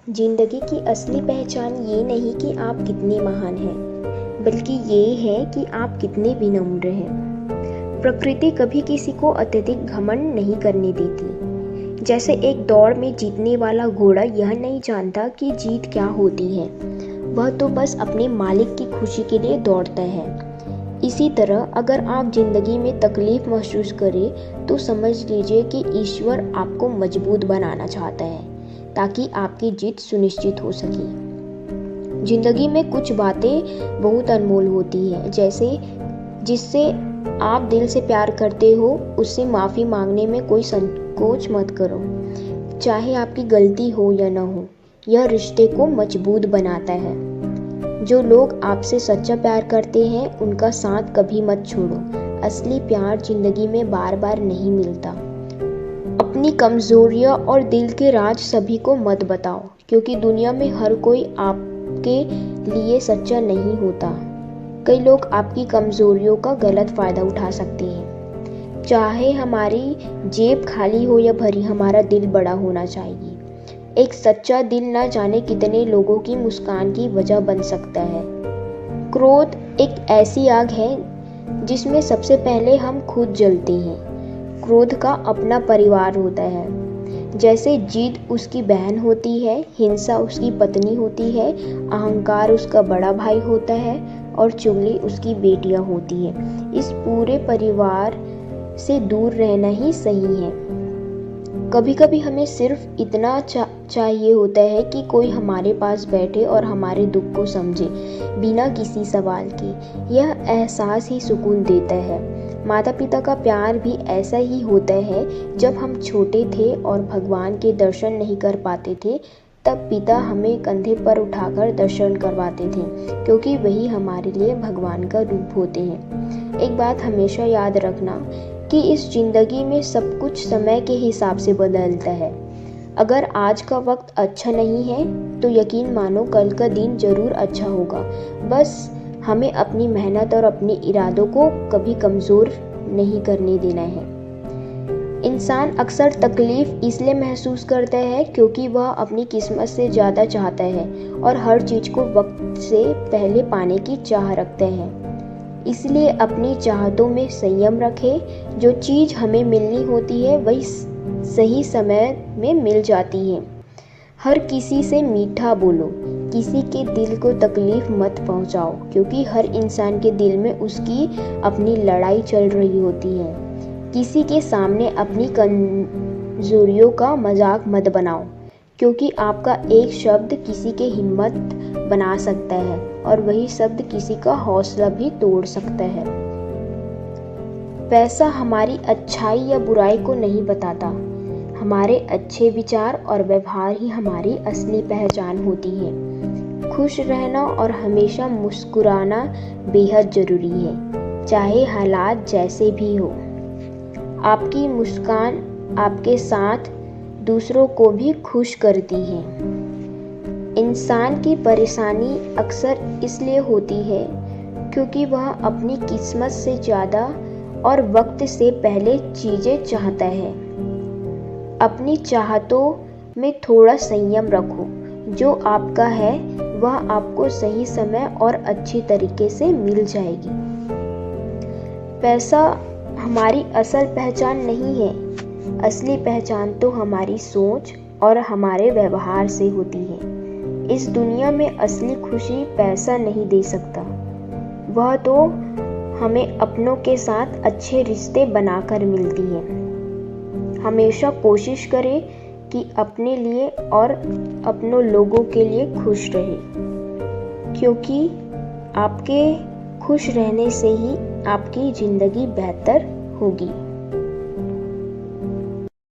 जिंदगी की असली पहचान ये नहीं कि आप कितने महान हैं, बल्कि ये है कि आप कितने विनम्र हैं। प्रकृति कभी किसी को अत्यधिक घमंड नहीं करने देती। जैसे एक दौड़ में जीतने वाला घोड़ा यह नहीं जानता कि जीत क्या होती है, वह तो बस अपने मालिक की खुशी के लिए दौड़ता है। इसी तरह अगर आप जिंदगी में तकलीफ महसूस करें तो समझ लीजिए कि ईश्वर आपको मजबूत बनाना चाहता है ताकि आपकी जीत सुनिश्चित हो सके। जिंदगी में कुछ बातें बहुत अनमोल होती हैं, जैसे जिससे आप दिल से प्यार करते हो उससे माफ़ी मांगने में कोई संकोच मत करो, चाहे आपकी गलती हो या ना हो। यह रिश्ते को मजबूत बनाता है। जो लोग आपसे सच्चा प्यार करते हैं उनका साथ कभी मत छोड़ो। असली प्यार जिंदगी में बार बार नहीं मिलता। अपनी कमजोरियां और दिल के राज सभी को मत बताओ, क्योंकि दुनिया में हर कोई आपके लिए सच्चा नहीं होता। कई लोग आपकी कमजोरियों का गलत फायदा उठा सकते हैं। चाहे हमारी जेब खाली हो या भरी, हमारा दिल बड़ा होना चाहिए। एक सच्चा दिल न जाने कितने लोगों की मुस्कान की वजह बन सकता है। क्रोध एक ऐसी आग है जिसमें सबसे पहले हम खुद जलते हैं। क्रोध का अपना परिवार होता है। जैसे जीत उसकी बहन होती है, हिंसा उसकी पत्नी होती है, अहंकार उसका बड़ा भाई होता है और चुगली उसकी बेटियां होती है। इस पूरे परिवार से दूर रहना ही सही है। कभी कभी हमें सिर्फ इतना चाहिए होता है कि कोई हमारे पास बैठे और हमारे दुख को समझे बिना किसी सवाल के। यह एहसास ही सुकून देता है। माता पिता का प्यार भी ऐसा ही होता है। जब हम छोटे थे और भगवान के दर्शन नहीं कर पाते थे, तब पिता हमें कंधे पर उठाकर दर्शन करवाते थे, क्योंकि वही हमारे लिए भगवान का रूप होते हैं। एक बात हमेशा याद रखना कि इस जिंदगी में सब कुछ समय के हिसाब से बदलता है। अगर आज का वक्त अच्छा नहीं है तो यकीन मानो कल का दिन जरूर अच्छा होगा। बस हमें अपनी मेहनत और अपने इरादों को कभी कमज़ोर नहीं करने देना है। इंसान अक्सर तकलीफ इसलिए महसूस करता है क्योंकि वह अपनी किस्मत से ज़्यादा चाहता है और हर चीज़ को वक्त से पहले पाने की चाह रखता है। इसलिए अपनी चाहतों में संयम रखें। जो चीज़ हमें मिलनी होती है वही सही समय में मिल जाती है। हर किसी से मीठा बोलो, किसी के दिल को तकलीफ मत पहुंचाओ, क्योंकि हर इंसान के दिल में उसकी अपनी लड़ाई चल रही होती है। किसी के सामने अपनी कमजोरियों का मजाक मत बनाओ, क्योंकि आपका एक शब्द किसी की हिम्मत बना सकता है और वही शब्द किसी का हौसला भी तोड़ सकता है। पैसा हमारी अच्छाई या बुराई को नहीं बताता। हमारे अच्छे विचार और व्यवहार ही हमारी असली पहचान होती है। खुश रहना और हमेशा मुस्कुराना बेहद जरूरी है, चाहे हालात जैसे भी हो। आपकी मुस्कान आपके साथ दूसरों को भी खुश करती है। इंसान की परेशानी अक्सर इसलिए होती है क्योंकि वह अपनी किस्मत से ज़्यादा और वक्त से पहले चीज़ें चाहता है। अपनी चाहतों में थोड़ा संयम रखो। जो आपका है वह आपको सही समय और अच्छी तरीके से मिल जाएगी। पैसा हमारी असल पहचान नहीं है। असली पहचान तो हमारी सोच और हमारे व्यवहार से होती है। इस दुनिया में असली खुशी पैसा नहीं दे सकता। वह तो हमें अपनों के साथ अच्छे रिश्ते बनाकर मिलती है। हमेशा कोशिश करें कि अपने लिए और अपनों लोगों के लिए खुश रहे, क्योंकि आपके खुश रहने से ही आपकी ज़िंदगी बेहतर होगी।